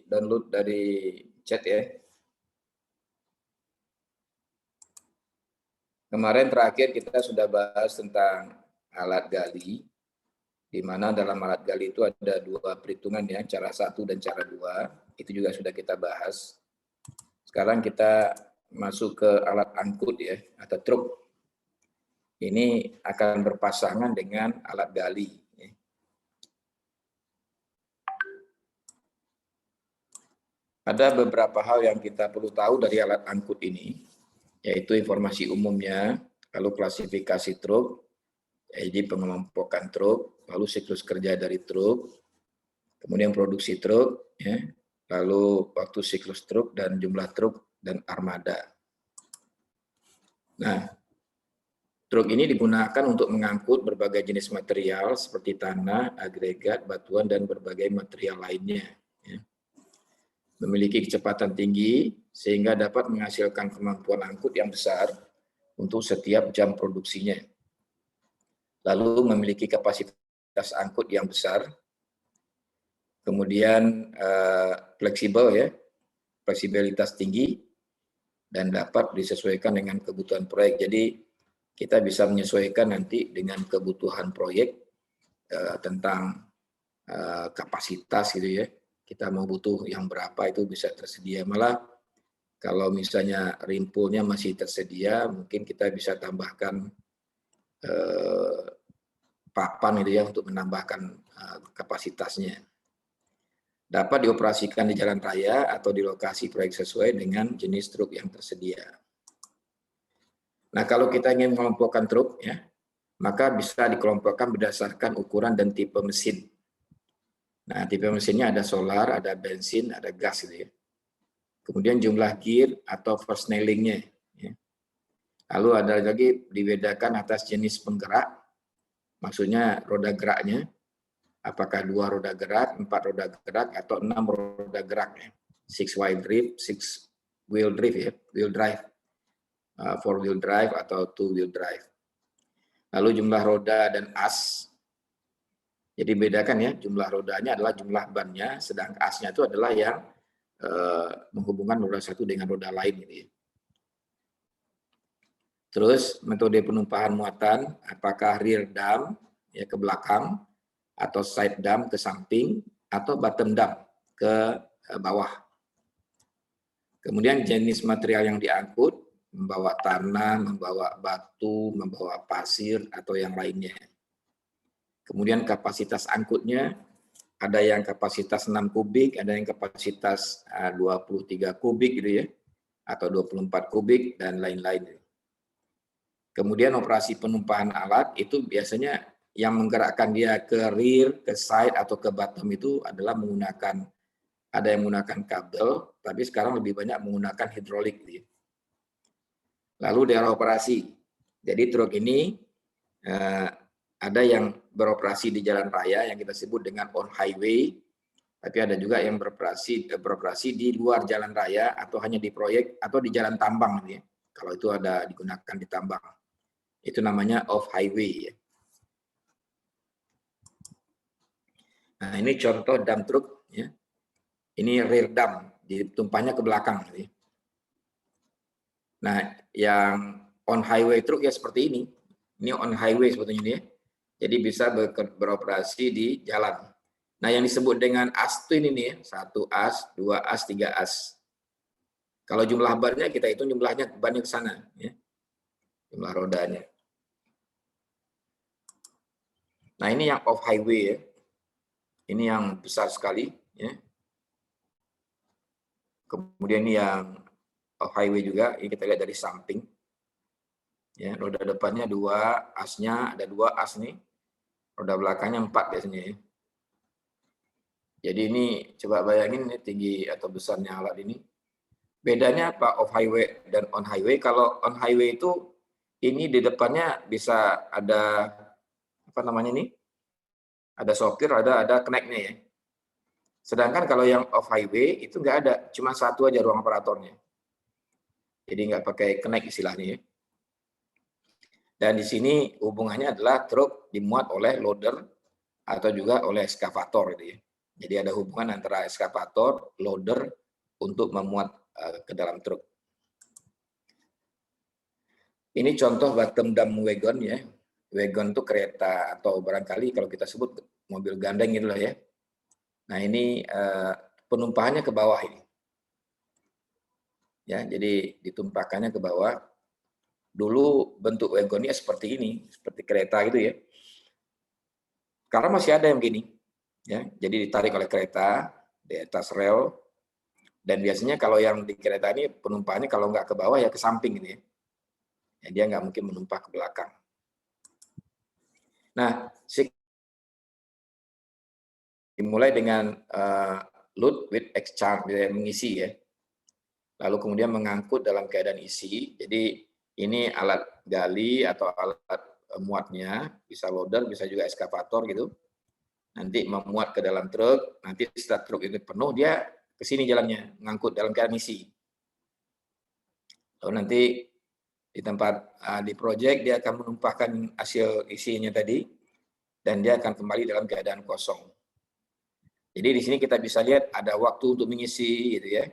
download dari chat ya. Kemarin terakhir kita sudah bahas tentang alat gali, di mana dalam alat gali itu ada dua perhitungan ya, cara 1 dan cara 2, itu juga sudah kita bahas. Sekarang kita masuk ke alat angkut ya, atau truk. Ini akan berpasangan dengan alat gali. Ada beberapa hal yang kita perlu tahu dari alat angkut ini, yaitu informasi umumnya, lalu klasifikasi truk, jadi pengelompokan truk, lalu siklus kerja dari truk, kemudian produksi truk, ya, lalu waktu siklus truk dan jumlah truk dan armada. Nah, truk ini digunakan untuk mengangkut berbagai jenis material seperti tanah, agregat, batuan, dan berbagai material lainnya. Ya. Memiliki kecepatan tinggi sehingga dapat menghasilkan kemampuan angkut yang besar untuk setiap jam produksinya. Lalu memiliki kapasitas angkut yang besar, kemudian fleksibel ya, fleksibilitas tinggi, dan dapat disesuaikan dengan kebutuhan proyek. Jadi kita bisa menyesuaikan nanti dengan kebutuhan proyek tentang kapasitas gitu ya. Kita mau butuh yang berapa itu bisa tersedia. Malah kalau misalnya rimpulnya masih tersedia, mungkin kita bisa tambahkan papan gitu ya untuk menambahkan kapasitasnya. Dapat dioperasikan di jalan raya atau di lokasi proyek sesuai dengan jenis truk yang tersedia. Nah, kalau kita ingin mengelompokkan truk ya, maka bisa dikelompokkan berdasarkan ukuran dan tipe mesin. Nah, tipe mesinnya ada solar, ada bensin, ada gas gitu ya. Kemudian jumlah gear atau persnelingnya. Ya. Lalu ada lagi dibedakan atas jenis penggerak, maksudnya roda geraknya, apakah 2 roda gerak, 4 roda gerak, atau 6 roda gerak. Ya. 6 wheel drive ya, wheel drive, 4 wheel drive atau 2 wheel drive. Lalu jumlah roda dan as. Jadi bedakan ya, jumlah rodanya adalah jumlah bannya, sedangkan asnya itu adalah yang menghubungkan roda satu dengan roda lain. Gitu ya. Terus metode penumpahan muatan, apakah rear dam ya ke belakang, atau side dam ke samping, atau bottom dam ke bawah. Kemudian jenis material yang diangkut, membawa tanah, membawa batu, membawa pasir, atau yang lainnya. Kemudian kapasitas angkutnya, ada yang kapasitas 6 kubik, ada yang kapasitas 23 kubik gitu ya, atau 24 kubik, dan lain-lain. Kemudian operasi penumpahan alat itu biasanya yang menggerakkan dia ke rear, ke side, atau ke bottom itu adalah menggunakan, ada yang menggunakan kabel, tapi sekarang lebih banyak menggunakan hidrolik. Gitu ya. Lalu daerah operasi. Jadi truk ini ada yang beroperasi di jalan raya yang kita sebut dengan on highway, tapi ada juga yang beroperasi di luar jalan raya atau hanya di proyek atau di jalan tambang. Ya. Kalau itu ada digunakan di tambang, itu namanya off highway. Ya. Nah ini contoh dam truk. Ya. Ini rear dam, ditumpahnya ke belakang. Ya. Nah yang on highway truk ya seperti ini. Ini on highway sebetulnya ini. Ya. Jadi bisa beroperasi di jalan. Nah, yang disebut dengan as itu ini nih, 1 as, 2 as, 3 as. Kalau jumlah bannya kita hitung jumlahnya bannya ke sana, ya. Jumlah rodanya. Nah, ini yang off highway ya. Ini yang besar sekali, ya. Kemudian ini yang off highway juga, ini kita lihat dari samping. Ya, roda depannya 2, asnya ada 2 as nih. Roda belakangnya 4 biasanya ya. Jadi ini coba bayangin ini tinggi atau besarnya alat ini. Bedanya apa off highway dan on highway? Kalau on highway itu ini di depannya bisa ada apa namanya ini? Ada sopir, ada keneknya ya. Sedangkan kalau yang off highway itu nggak ada, cuma satu aja ruang operatornya. Jadi nggak pakai kenek istilahnya ya. Dan di sini hubungannya adalah truk dimuat oleh loader atau juga oleh eskavator gitu ya. Jadi ada hubungan antara eskavator, loader untuk memuat ke dalam truk. Ini contoh bottom dump wagon ya. Wagon itu kereta atau barangkali kalau kita sebut mobil gandeng gitu lah ya. Nah ini penumpahannya ke bawah ini. Ya, jadi ditumpahkannya ke bawah. Dulu bentuk wagonnya seperti ini, seperti kereta gitu ya. Karena masih ada yang begini. Ya, jadi ditarik oleh kereta di atas rel. Dan biasanya kalau yang di kereta ini penumpahnya kalau nggak ke bawah ya ke samping gitu ya. Ya, dia nggak mungkin menumpah ke belakang. Nah, dimulai dengan load with exchange, mengisi ya. Lalu kemudian mengangkut dalam keadaan isi. Jadi ini alat gali atau alat muatnya, bisa loader, bisa juga eskavator gitu. Nanti memuat ke dalam truk, nanti setelah truk itu penuh, dia ke sini jalannya, mengangkut dalam keadaan isi. Lalu nanti di tempat di project dia akan menumpahkan hasil isinya tadi, dan dia akan kembali dalam keadaan kosong. Jadi di sini kita bisa lihat ada waktu untuk mengisi gitu ya.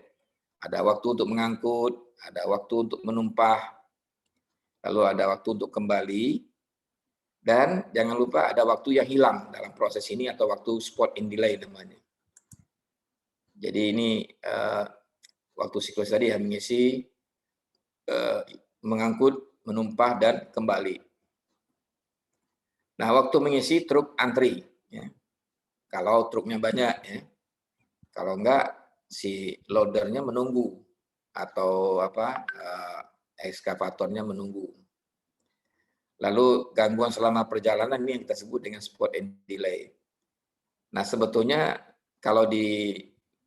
Ada waktu untuk mengangkut, ada waktu untuk menumpah, lalu ada waktu untuk kembali, dan jangan lupa ada waktu yang hilang dalam proses ini atau waktu spot in delay namanya. Jadi ini waktu siklus tadi ya, mengisi, mengangkut, menumpah, dan kembali. Nah, waktu mengisi truk antri. Ya. Kalau truknya banyak, ya. Kalau enggak, si loadernya menunggu atau ekskavatornya menunggu. Lalu gangguan selama perjalanan ini yang kita sebut dengan spot and delay. Nah, sebetulnya kalau di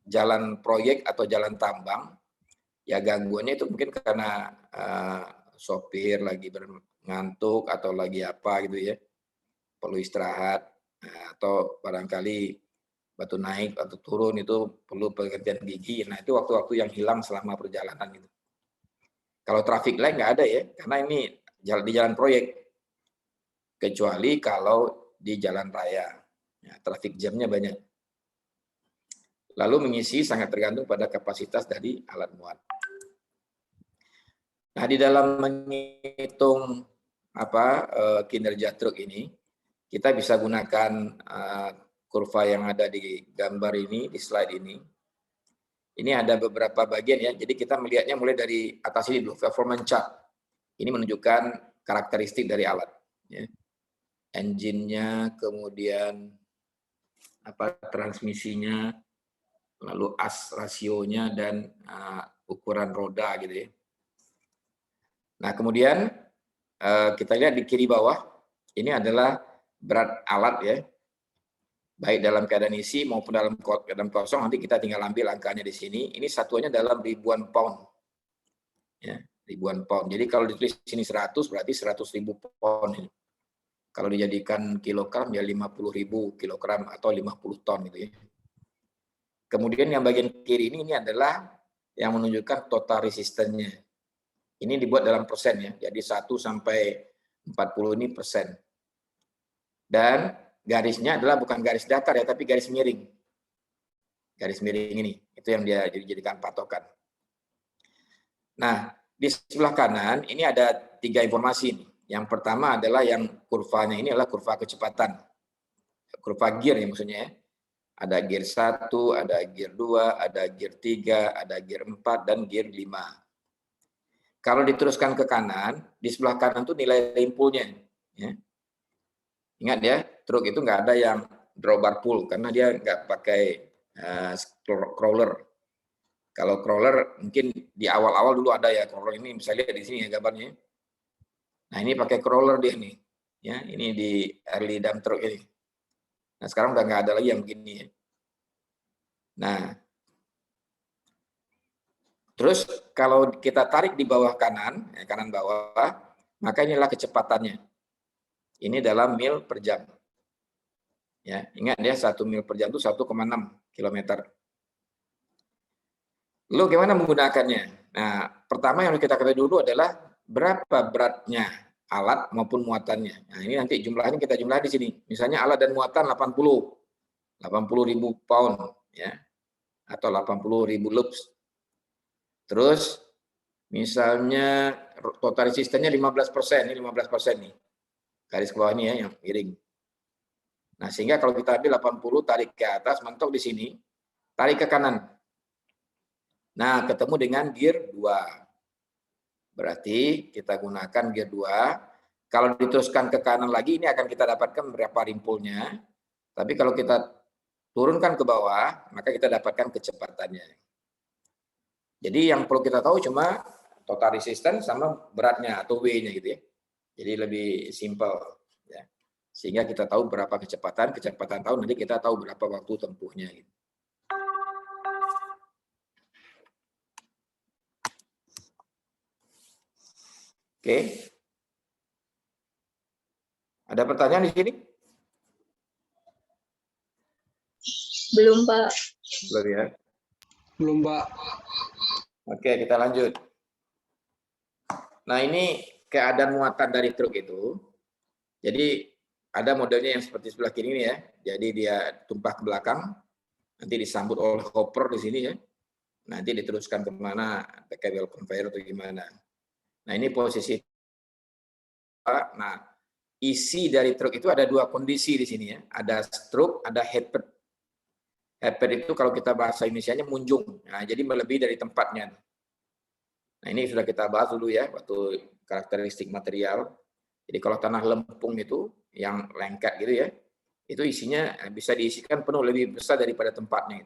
jalan proyek atau jalan tambang, ya gangguannya itu mungkin karena sopir lagi ngantuk atau lagi apa gitu ya, perlu istirahat, atau barangkali batu naik atau turun itu perlu pengerjaan gigi. Nah, itu waktu-waktu yang hilang selama perjalanan itu. Kalau traffic light nggak ada ya, karena ini di jalan proyek. Kecuali kalau di jalan raya, ya, traffic jamnya banyak. Lalu mengisi sangat tergantung pada kapasitas dari alat muat. Nah, di dalam menghitung kinerja truk ini, kita bisa gunakan kurva yang ada di gambar ini, di slide ini. Ini ada beberapa bagian ya, jadi kita melihatnya mulai dari atas ini dulu, performance chart. Ini menunjukkan karakteristik dari alat. Ya. Engine-nya, kemudian transmisinya, lalu as rasionya, dan ukuran roda gitu ya. Nah, kemudian kita lihat di kiri bawah, ini adalah berat alat ya, baik dalam keadaan isi maupun dalam keadaan kosong. Nanti kita tinggal ambil angkanya di sini. Ini satuannya dalam ribuan pound. Ya, ribuan pound. Jadi kalau ditulis sini 100 berarti 100.000 pound ini. Kalau dijadikan kilogram ya 50.000 kilogram atau 50 ton gitu ya. Kemudian yang bagian kiri ini adalah yang menunjukkan total resistance-nya. Ini dibuat dalam persen ya. Jadi 1 sampai 40 ini persen. Dan garisnya adalah bukan garis datar ya, tapi garis miring. Garis miring ini, itu yang dia dijadikan patokan. Nah, di sebelah kanan ini ada 3 informasi nih. Yang pertama adalah yang kurvanya ini adalah kurva kecepatan. Kurva gear ya maksudnya ya. Ada gear 1, ada gear 2, ada gear 3, ada gear 4, dan gear 5. Kalau diteruskan ke kanan, di sebelah kanan itu nilai impulnya. Ya. Ingat ya, truk itu nggak ada yang drawbar pull, karena dia nggak pakai crawler. Kalau crawler mungkin di awal-awal dulu ada ya, crawler ini bisa lihat di sini ya gambarnya. Nah ini pakai crawler dia nih, ya ini di early dump truck ini. Nah sekarang udah nggak ada lagi yang begini ya. Nah, terus kalau kita tarik di bawah kanan, ya, kanan bawah, maka inilah kecepatannya. Ini dalam mil per jam. Ya, ingat ya 1 mil per jam itu 1,6 km. Lalu gimana menggunakannya? Nah, pertama yang kita ketahui dulu adalah berapa beratnya alat maupun muatannya. Nah, ini nanti jumlahnya kita jumlah di sini. Misalnya alat dan muatan 80. 80.000 pound ya, atau 80.000 loops. Terus misalnya total resistannya 15%, ini 15% nih. Garis bawah ini ya yang miring. Nah, sehingga kalau kita ambil 80 tarik ke atas, mentok di sini, tarik ke kanan. Nah, ketemu dengan gear 2. Berarti kita gunakan gear 2. Kalau diteruskan ke kanan lagi, ini akan kita dapatkan berapa rimpulnya. Tapi kalau kita turunkan ke bawah, maka kita dapatkan kecepatannya. Jadi yang perlu kita tahu cuma total resistance sama beratnya atau W-nya gitu ya. Jadi lebih simpel ya. Sehingga kita tahu berapa kecepatan tahu, nanti kita tahu berapa waktu tempuhnya gitu. Oke. Ada pertanyaan di sini? Belum, Pak. Belum ya? Belum, Pak. Oke, kita lanjut. Nah, ini keadaan muatan dari truk itu. Jadi ada modelnya yang seperti sebelah kiri ini ya. Jadi dia tumpah ke belakang, nanti disambut oleh hopper di sini ya. Nanti diteruskan kemana, ke kabel conveyor atau gimana. Nah, ini posisi. Nah, isi dari truk itu ada dua kondisi di sini ya. Ada stroke, ada headbed. Headbed itu kalau kita bahasa Indonesianya munjung. Nah, jadi melebihi dari tempatnya. Nah, ini sudah kita bahas dulu ya, waktu karakteristik material. Jadi kalau tanah lempung itu, yang lengket gitu ya, itu isinya bisa diisikan penuh, lebih besar daripada tempatnya.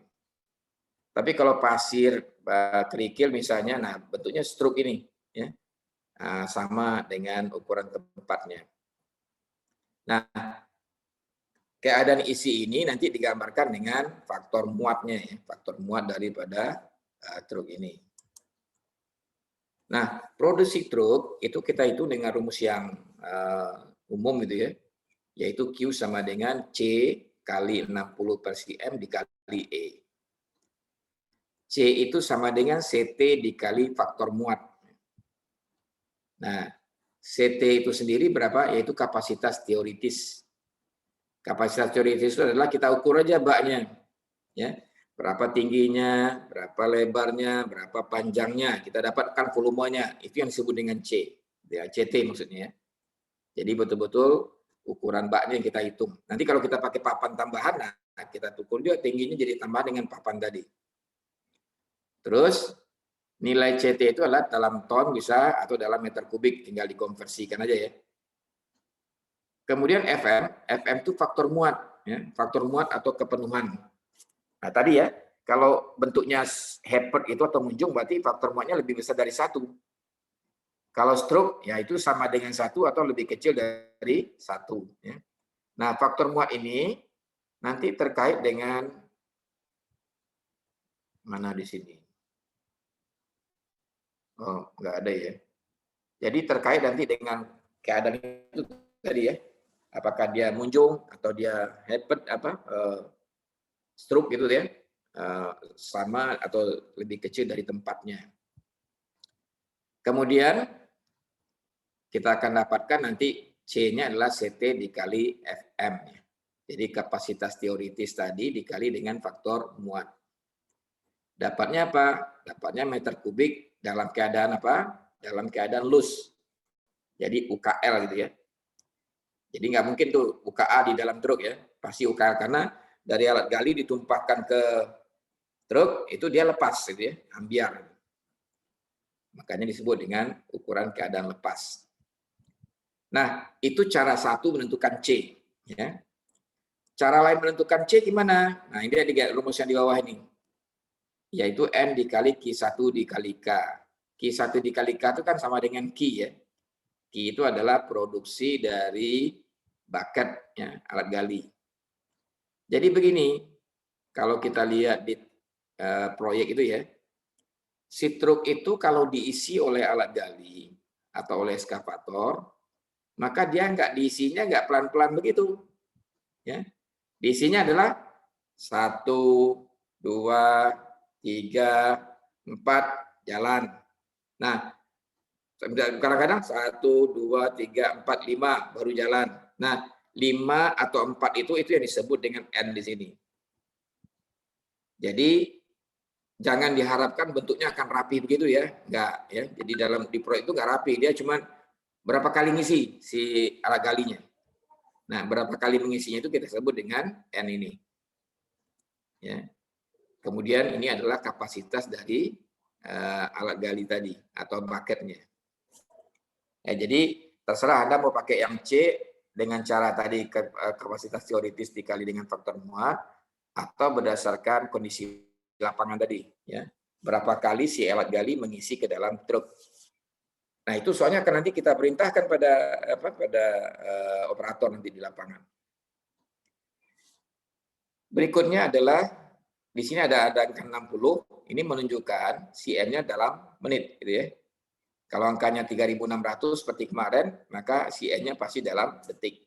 Tapi kalau pasir, kerikil misalnya, nah bentuknya stroke ini. Ya, sama dengan ukuran tempatnya. Nah, keadaan isi ini nanti digambarkan dengan faktor muatnya, ya, faktor muat daripada truk ini. Nah, produksi truk itu kita hitung dengan rumus yang umum gitu ya, yaitu Q sama dengan C kali 60/cm dikali E. C itu sama dengan CT dikali faktor muat. Nah, CT itu sendiri berapa? Yaitu kapasitas teoritis. Kapasitas teoritis itu adalah kita ukur aja baknya. Ya, berapa tingginya, berapa lebarnya, berapa panjangnya, kita dapatkan volumenya, itu yang disebut dengan C, ya, CT maksudnya. Jadi betul-betul ukuran baknya yang kita hitung. Nanti kalau kita pakai papan tambahan, nah kita ukur juga tingginya jadi tambah dengan papan tadi. Terus nilai CT itu adalah dalam ton bisa atau dalam meter kubik, tinggal dikonversikan aja ya. Kemudian FM itu faktor muat, ya, faktor muat atau kepenuhan. Nah tadi ya, kalau bentuknya headbed itu atau munjung berarti faktor muatnya lebih besar dari 1. Kalau stroke ya itu sama dengan 1 atau lebih kecil dari 1. Ya. Nah faktor muat ini nanti terkait dengan mana di sini? Oh nggak ada ya. Jadi terkait nanti dengan keadaan itu tadi ya. Apakah dia munjung atau dia headbed stroke gitu ya. Sama atau lebih kecil dari tempatnya. Kemudian kita akan dapatkan nanti C-nya adalah CT dikali FM. Jadi kapasitas teoritis tadi dikali dengan faktor muat. Dapatnya apa? Dapatnya meter kubik dalam keadaan apa? Dalam keadaan loose. Jadi UKL gitu ya. Jadi nggak mungkin tuh UKA di dalam truk ya. Pasti UKL karena dari alat gali ditumpahkan ke truk itu dia lepas gitu ya, ambiar. Makanya disebut dengan ukuran keadaan lepas. Nah, itu cara satu menentukan C. Ya. Cara lain menentukan C gimana? Nah, ini ada rumus yang di bawah ini. Yaitu N dikali Q1 dikali K. Q1 dikali K itu kan sama dengan Q ya. Q itu adalah produksi dari bucket, ya, alat gali. Jadi begini, kalau kita lihat di proyek itu ya, si truk itu kalau diisi oleh alat gali atau oleh eskavator, maka dia diisinya nggak pelan-pelan begitu. Ya. Diisinya adalah 1, 2, 3, 4, jalan. Nah, kadang-kadang 1, 2, 3, 4, 5 baru jalan. Nah, 5 atau 4 itu yang disebut dengan N di sini. Jadi jangan diharapkan bentuknya akan rapi begitu ya, enggak ya. Jadi di proyek itu enggak rapi, dia cuma berapa kali ngisi si alat galinya. Nah, berapa kali mengisinya itu kita sebut dengan N ini. Ya. Kemudian ini adalah kapasitas dari alat gali tadi atau bucketnya. Jadi terserah Anda mau pakai yang C dengan cara tadi kapasitas teoritis dikali dengan faktor muat atau berdasarkan kondisi lapangan tadi. Ya. Berapa kali si alat gali mengisi ke dalam truk. Nah itu soalnya akan nanti kita perintahkan pada operator nanti di lapangan. Berikutnya adalah di sini ada angka 60, ini menunjukkan CN-nya dalam menit, gitu ya. Kalau angkanya 3.600 seperti kemarin, maka CN-nya pasti dalam detik.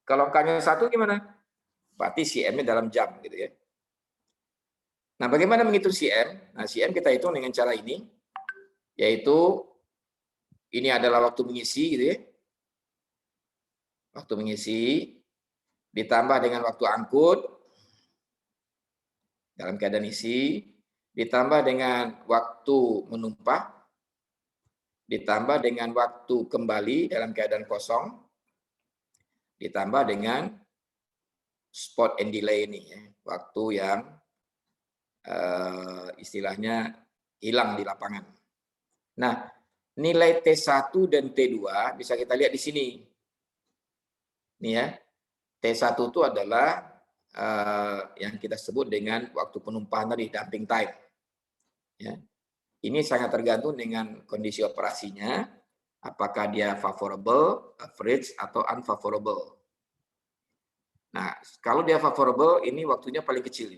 Kalau angkanya 1 gimana? Berarti CN-nya dalam jam, gitu ya. Nah, bagaimana menghitung CN? Nah, CN kita hitung dengan cara ini, yaitu ini adalah waktu mengisi, gitu ya. Waktu mengisi ditambah dengan waktu angkut dalam keadaan isi, ditambah dengan waktu menumpah, ditambah dengan waktu kembali dalam keadaan kosong, ditambah dengan spot and delay ini, ya, waktu yang istilahnya hilang di lapangan. Nah, nilai T1 dan T2 bisa kita lihat di sini. Nih ya, T1 itu adalah yang kita sebut dengan waktu penumpahan tadi, dumping time. Ya. Ini sangat tergantung dengan kondisi operasinya, apakah dia favorable, average, atau unfavorable. Nah, kalau dia favorable, ini waktunya paling kecil.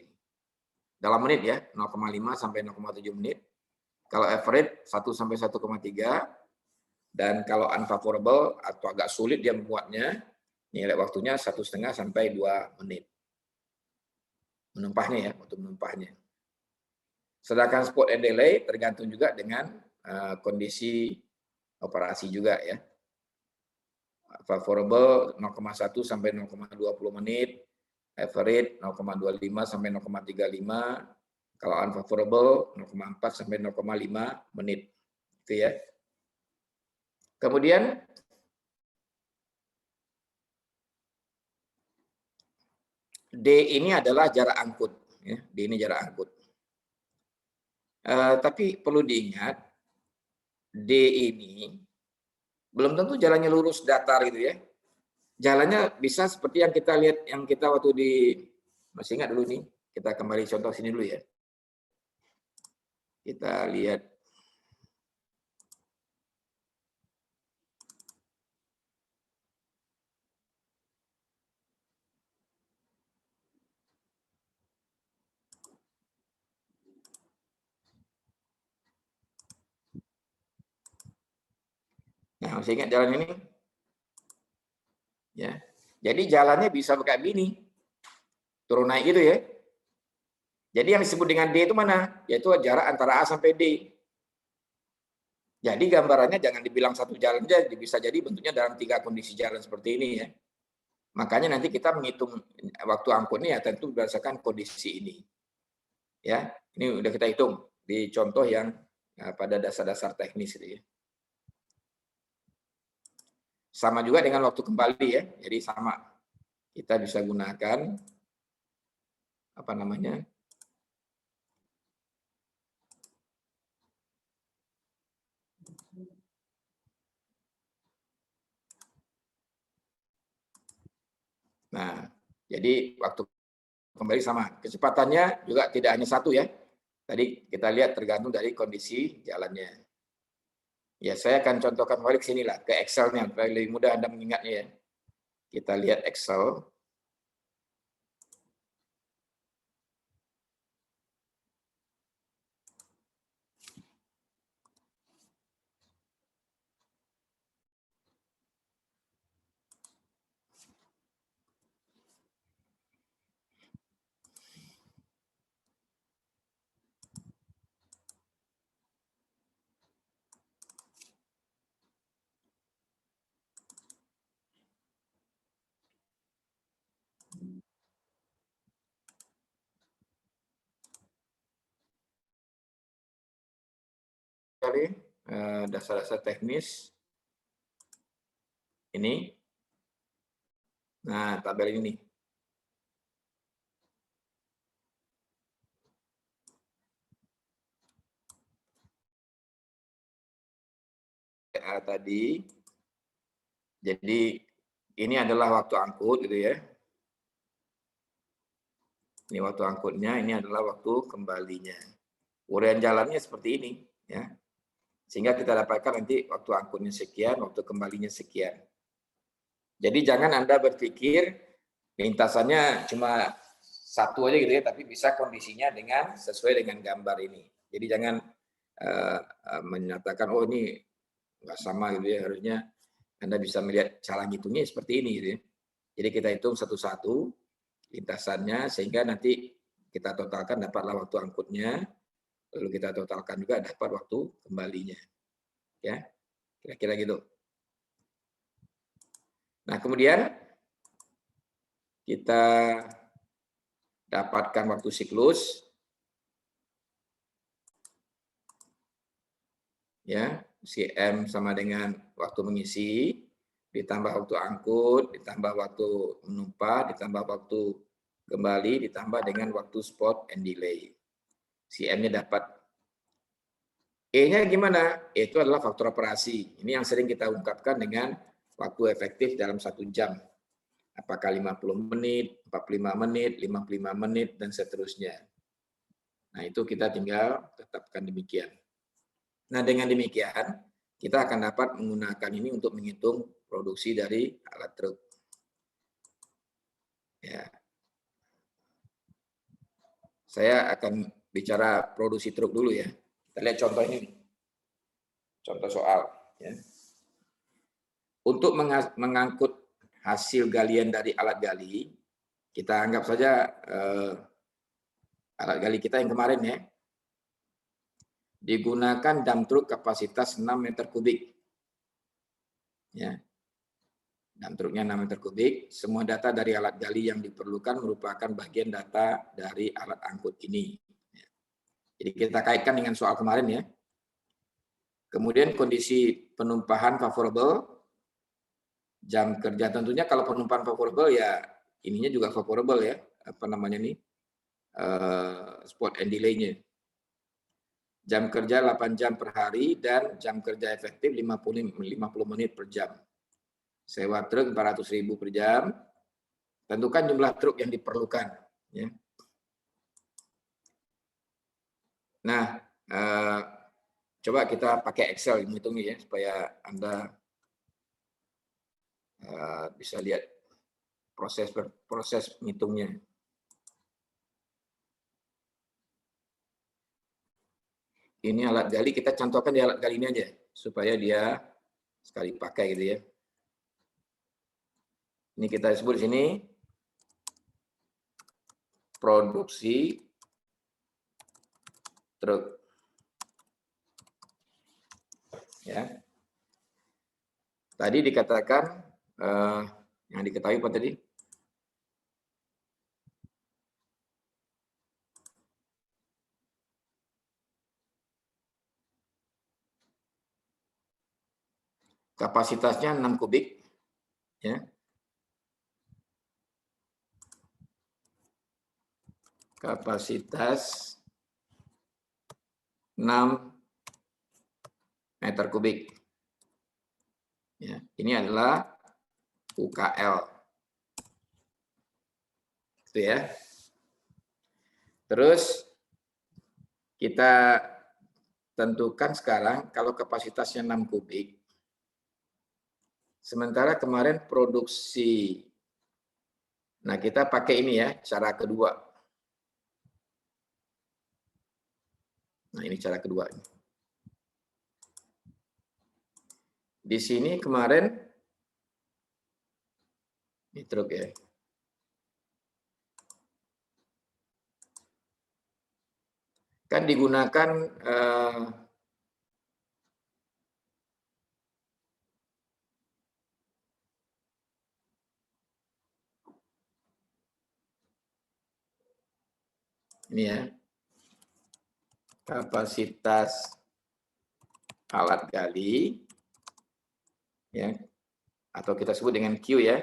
Dalam menit ya, 0,5 sampai 0,7 menit. Kalau average, 1 sampai 1,3. Dan kalau unfavorable, atau agak sulit dia membuatnya, nilai waktunya 1,5 sampai 2 menit. Menumpahnya ya, untuk menumpahnya. Sedangkan spot and delay tergantung juga dengan kondisi operasi juga ya. Favorable 0,1 sampai 0,20 menit, average 0,25 sampai 0,35, kalau unfavorable 0,4 sampai 0,5 menit. Itu ya. Kemudian D ini adalah jarak angkut ya. D ini jarak angkut. Tapi perlu diingat D ini belum tentu jalannya lurus datar gitu ya. Jalannya bisa seperti yang kita lihat, yang kita waktu di, masih ingat dulu nih, kita kembali contoh sini dulu ya. Kita lihat. Nah, masih ingat jalan ini? Ya. Jadi jalannya bisa kayak gini. Turun naik gitu ya. Jadi yang disebut dengan D itu mana? Yaitu jarak antara A sampai D. Jadi gambarannya jangan dibilang satu jalan aja, bisa jadi bentuknya dalam 3 kondisi jalan seperti ini ya. Makanya nanti kita menghitung waktu angkutnya ya tentu berdasarkan kondisi ini. Ya, ini udah kita hitung di contoh yang pada dasar-dasar teknis itu ya. Sama juga dengan waktu kembali ya. Jadi sama. Kita bisa gunakan apa namanya? Nah, jadi waktu kembali sama. Kecepatannya juga tidak hanya satu ya. Tadi kita lihat tergantung dari kondisi jalannya. Ya, saya akan contohkan balik sini lah ke Excel-nya, supaya lebih mudah Anda mengingatnya ya. Kita lihat Excel. nih, dasar-dasar teknis. Ini. Nah, tabel ini nih. Tadi, jadi ini adalah waktu angkut gitu ya. Ini waktu angkutnya, ini adalah waktu kembalinya. Uraian jalannya seperti ini, ya. Sehingga kita dapatkan nanti waktu angkutnya sekian, waktu kembalinya sekian. Jadi jangan Anda berpikir lintasannya cuma satu aja gitu ya, tapi bisa kondisinya dengan sesuai dengan gambar ini. Jadi jangan menyatakan oh ini nggak sama gitu ya, harusnya Anda bisa melihat cara ngitungnya seperti ini gitu ya. Jadi kita hitung satu-satu lintasannya sehingga nanti kita totalkan dapatlah waktu angkutnya, lalu kita totalkan juga dapat waktu kembalinya. Ya, kira-kira gitu. Nah, kemudian kita dapatkan waktu siklus. Ya, si M sama dengan waktu mengisi, ditambah waktu angkut, ditambah waktu menumpah, ditambah waktu kembali, ditambah dengan waktu spot and delay. Si M-nya dapat. E-nya gimana? E itu adalah faktor operasi. Ini yang sering kita ungkapkan dengan waktu efektif dalam 1 jam. Apakah 50 menit, 45 menit, 55 menit, dan seterusnya. Nah, itu kita tinggal tetapkan demikian. Nah, dengan demikian, kita akan dapat menggunakan ini untuk menghitung produksi dari alat truk. Ya. Saya akan bicara produksi truk dulu ya. Kita lihat contoh ini. Contoh soal. Ya. Untuk mengangkut hasil galian dari alat gali, kita anggap saja alat gali kita yang kemarin ya, digunakan dump truk kapasitas 6 meter kubik. Ya. Dump truknya 6 meter kubik. Semua data dari alat gali yang diperlukan merupakan bagian data dari alat angkut ini. Jadi kita kaitkan dengan soal kemarin ya. Kemudian kondisi penumpahan favorable, jam kerja tentunya kalau penumpahan favorable ya ininya juga favorable ya, apa namanya nih, spot and delay-nya. Jam kerja 8 jam per hari dan jam kerja efektif 50 menit per jam. Sewa truk 400.000 per jam. Tentukan jumlah truk yang diperlukan. Ya. Nah, coba kita pakai Excel menghitungnya ya, supaya Anda bisa lihat proses menghitungnya. Ini alat gali, kita contohkan di alat gali ini aja, supaya dia sekali pakai gitu ya. Ini kita sebut di sini produksi truk. Ya. Tadi dikatakan yang diketahui apa tadi? Kapasitasnya 6 kubik. Ya. Kapasitas 6 meter kubik. Ya, ini adalah UKL. Itu ya. Terus kita tentukan sekarang kalau kapasitasnya 6 kubik. Sementara kemarin produksi. Nah, kita pakai ini ya, cara kedua. Nah, ini cara kedua. Di sini kemarin ini truk ya. Kan digunakan ini ya, kapasitas alat gali, ya, atau kita sebut dengan Q ya.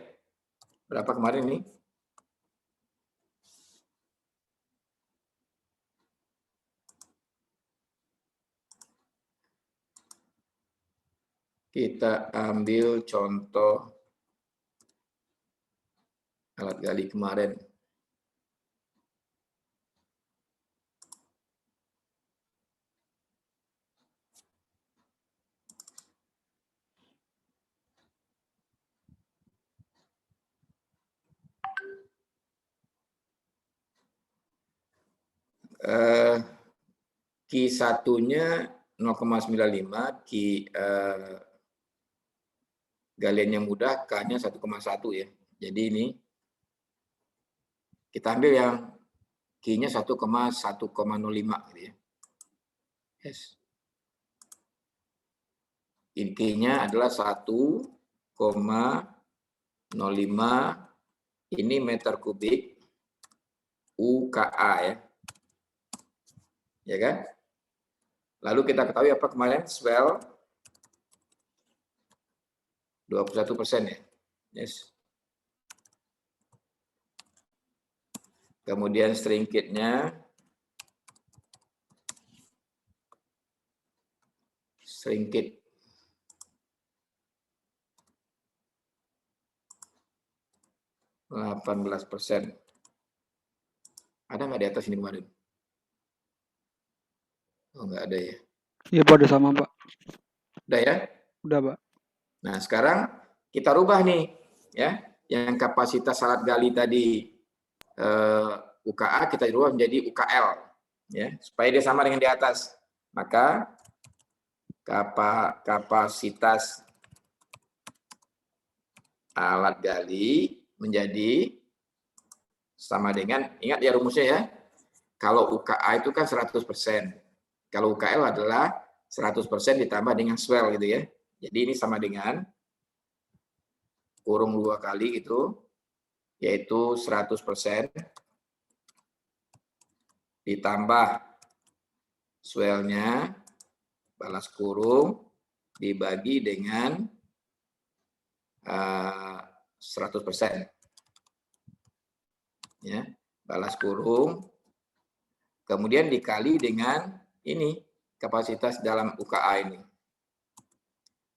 Berapa kemarin nih? Kita ambil contoh alat gali kemarin. Ki satunya 0,95, Ki galian yang mudah K-nya 1,1 ya. Jadi ini kita ambil yang Q-nya 1,1,05 gitu ya. Yes. Q-nya adalah 1,05 ini meter kubik UKA ya. Ya kan? Lalu kita ketahui apa kemarin swell 21% ya. Yes. Kemudian string kit-nya string kit 18%. Ada nggak di atas ini kemarin? Oh, nggak ada ya. Iya Pak, udah sama Pak. Udah ya? Udah Pak. Nah sekarang kita rubah nih ya, yang kapasitas alat gali tadi UKA kita rubah menjadi UKL ya, supaya dia sama dengan di atas. Maka kapasitas alat gali menjadi sama dengan, ingat ya rumusnya ya, kalau UKA itu kan 100%, kalau UKL adalah 100% ditambah dengan swell gitu ya. Jadi ini sama dengan kurung 2 kali gitu, yaitu 100% ditambah swellnya balas kurung dibagi dengan 100%. Ya, balas kurung kemudian dikali dengan ini kapasitas dalam UKA ini.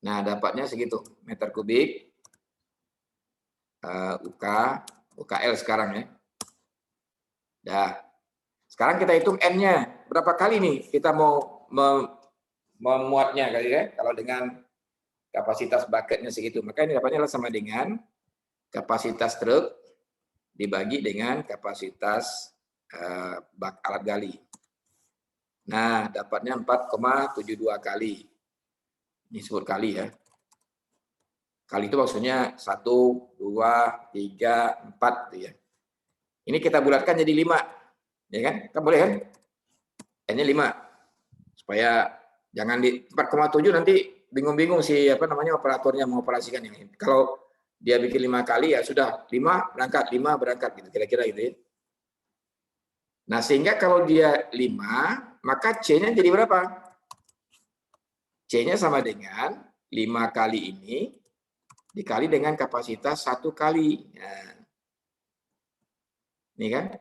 Nah, dapatnya segitu meter kubik UKL sekarang ya. Dah. Sekarang kita hitung N-nya. Berapa kali nih kita mau memuatnya kali ya? Kalau dengan kapasitas bucketnya segitu. Maka ini dapatnya adalah sama dengan kapasitas truk dibagi dengan kapasitas alat gali. Nah, dapatnya 4,72 kali. Ini sebut kali ya. Kali itu maksudnya 1, 2, 3, 4 gitu ya. Ini kita bulatkan jadi 5. Ya kan? Kan boleh kan? N-nya 5. Supaya jangan di 4,7 nanti bingung-bingung si operatornya mau operasikan ini. Kalau dia bikin 5 kali ya sudah 5 berangkat gitu kira-kira gitu ya. Nah, sehingga kalau dia 5, maka C-nya jadi berapa? C-nya sama dengan 5 kali ini dikali dengan kapasitas 1 kali. Nah, ini kan?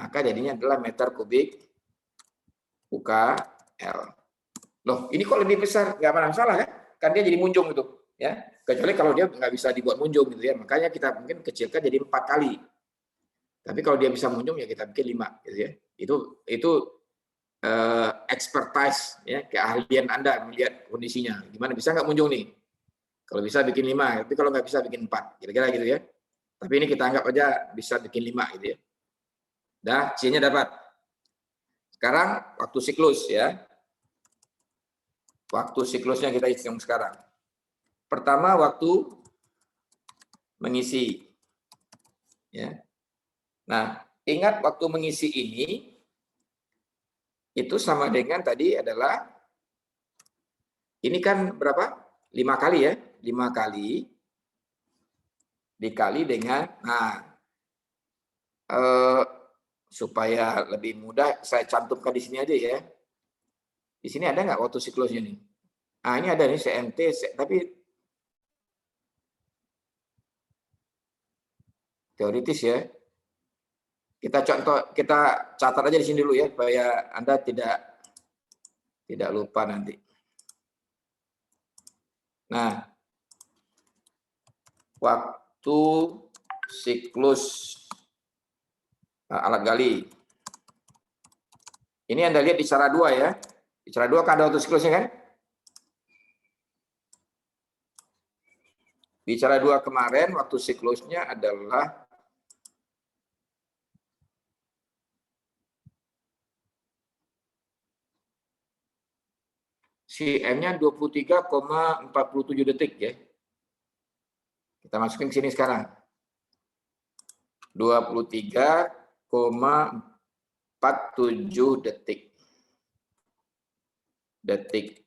Maka jadinya adalah meter kubik UKL. Loh, ini kok lebih besar? Nggak ada masalah kan? Kan dia jadi munjung itu. Ya. Kecuali kalau dia nggak bisa dibuat munjung gitu ya. Makanya kita mungkin kecilkan jadi 4 kali. Tapi kalau dia bisa munjung ya kita bikin 5 gitu ya. Itu expertise ya, keahlian Anda melihat kondisinya. Gimana bisa nggak munjung nih? Kalau bisa bikin 5, tapi kalau nggak bisa bikin 4, kira-kira gitu ya. Tapi ini kita anggap aja bisa bikin 5 gitu ya. Dah, C-nya dapat. Sekarang waktu siklus ya. Waktu siklusnya kita hitung sekarang. Pertama waktu mengisi. Ya. Nah, ingat waktu mengisi ini itu sama dengan tadi adalah ini kan berapa? 5 kali ya. 5 kali dikali dengan supaya lebih mudah saya cantumkan di sini aja ya. Di sini ada nggak waktu siklusnya nih? Ah, ini ada nih CMT, tapi teoritis ya. Kita catat aja di sini dulu ya, supaya Anda tidak lupa nanti. Nah, waktu siklus alat gali. Ini Anda lihat di cara 2 ya. Di cara 2 kan ada waktu siklusnya kan? Di cara 2 kemarin waktu siklusnya adalah CM-nya 23,47 detik ya. Kita masukin ke sini sekarang. 23,47 detik.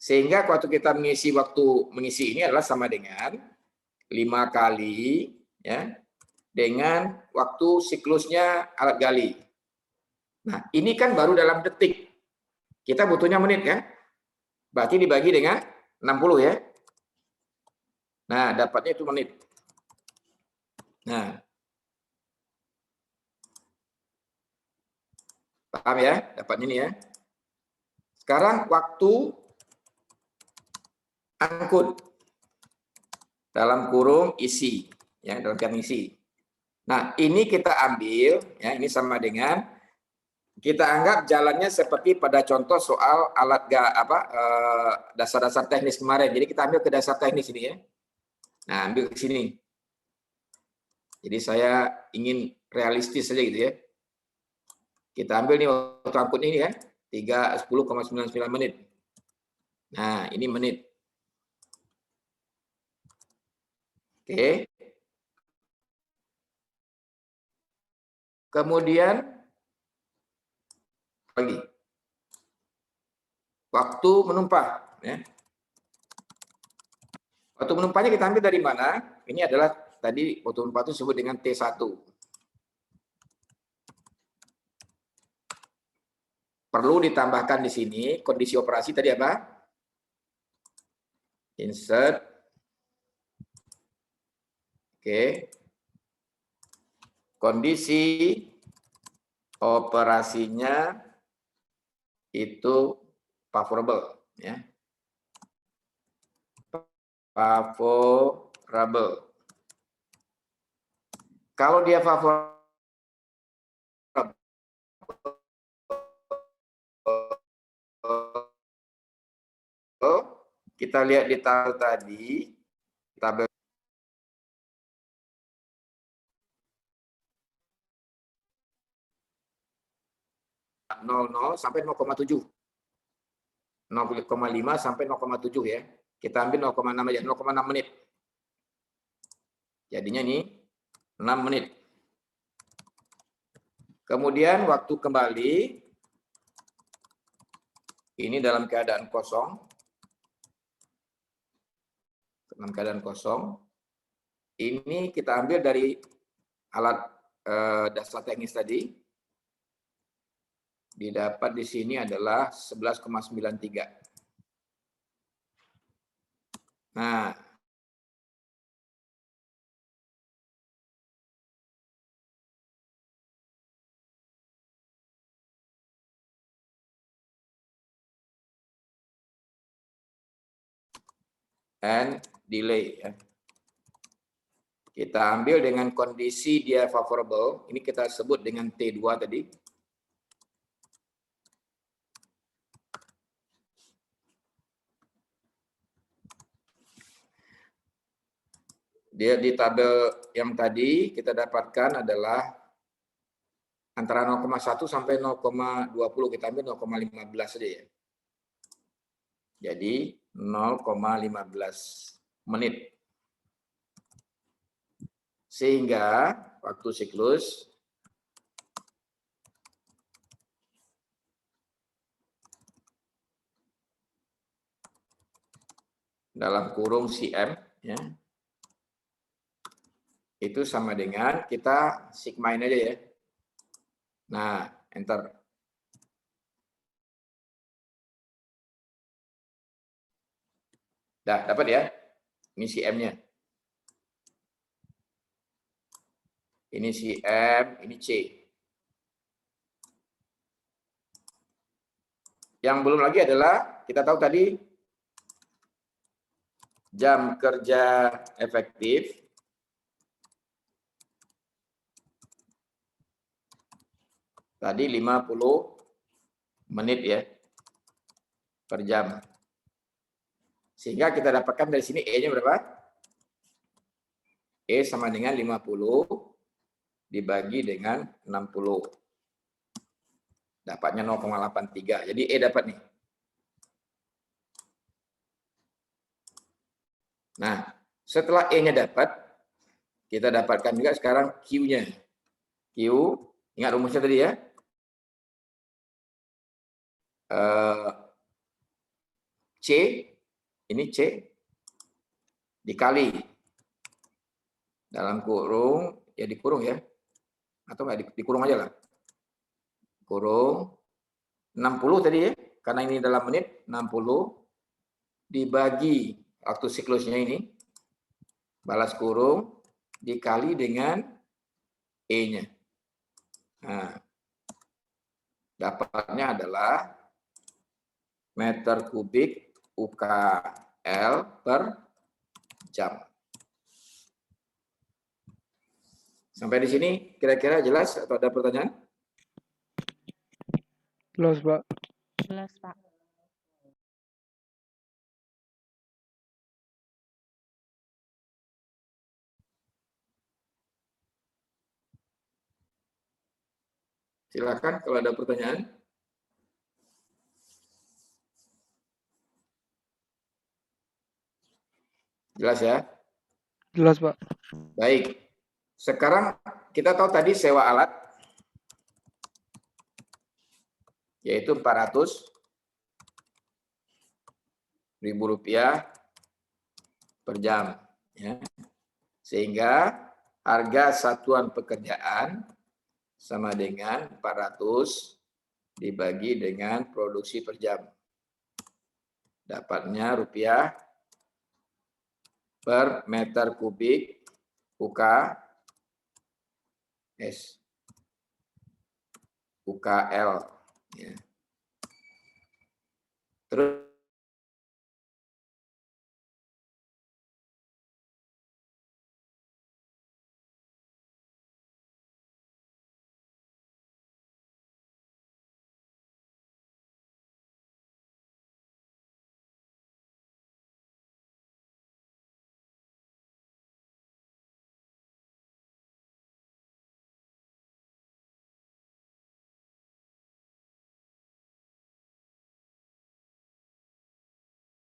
Sehingga waktu kita mengisi ini adalah sama dengan 5 kali ya dengan waktu siklusnya alat gali. Nah, ini kan baru dalam detik. Kita butuhnya menit kan? Berarti dibagi dengan 60 ya. Nah, dapatnya itu menit. Nah, paham ya? Dapatnya ini ya. Sekarang waktu angkut dalam kurung isi ya, dalam kurung isi. Nah, ini kita ambil ya, ini sama dengan kita anggap jalannya seperti pada contoh soal alat dasar-dasar teknis kemarin. Jadi kita ambil ke dasar teknis ini ya. Nah, ambil ke sini. Jadi saya ingin realistis saja gitu ya. Kita ambil nih waktu angkut ini kan 10,99 menit. Nah, ini menit. Oke. Kemudian lagi waktu menumpah ya. Waktu menumpahnya kita ambil dari mana? Ini adalah tadi waktu menumpah itu disebut dengan T1. Perlu ditambahkan di sini kondisi operasi tadi apa? Insert. Oke. Kondisi operasinya itu favorable ya. Favorable. Kalau dia favorable kita lihat di tabel tadi, tabel 0,0 sampai 0,7. 0,5 sampai 0,7 ya. Kita ambil 0,6 aja, 0,6 menit. Jadinya ini 6 menit. Kemudian waktu kembali ini dalam keadaan kosong. Dalam keadaan kosong. Ini kita ambil dari alat dasar teknis tadi. Didapat di sini adalah 11,93. Nah, and delay ya. Kita ambil dengan kondisi dia favorable, ini kita sebut dengan T2 tadi. Dia di tabel yang tadi kita dapatkan adalah antara 0,1 sampai 0,20, kita ambil 0,15 saja ya. Jadi 0,15 menit. Sehingga waktu siklus dalam kurung CM ya, itu sama dengan kita sigmain aja ya. Nah, enter. Dah, dapat ya? Ini si M-nya. Ini si M, ini C. Yang belum lagi adalah, kita tahu tadi, jam kerja efektif tadi 50 menit ya per jam. Sehingga kita dapatkan dari sini E-nya berapa? E sama dengan 50 dibagi dengan 60. Dapatnya 0,83. Jadi E dapat nih. Nah, setelah E-nya dapat, kita dapatkan juga sekarang Q-nya. Q, ingat rumusnya tadi ya. C, ini C, dikali dalam kurung, ya dikurung ya. Atau enggak dikurung aja lah. Kurung 60 tadi ya, karena ini dalam menit, 60 dibagi waktu siklusnya ini, balas kurung, dikali dengan E-nya. Nah, dapatnya adalah meter kubik UKL per jam. Sampai di sini kira-kira jelas atau ada pertanyaan? Jelas, Pak. Jelas, Pak. Silakan kalau ada pertanyaan. Jelas ya? Jelas, Pak. Baik. Sekarang kita tahu tadi sewa alat yaitu 400.000 rupiah per jam. Ya. Sehingga harga satuan pekerjaan sama dengan 400 dibagi dengan produksi per jam. Dapatnya rupiah per meter kubik UKL. Ya. Terus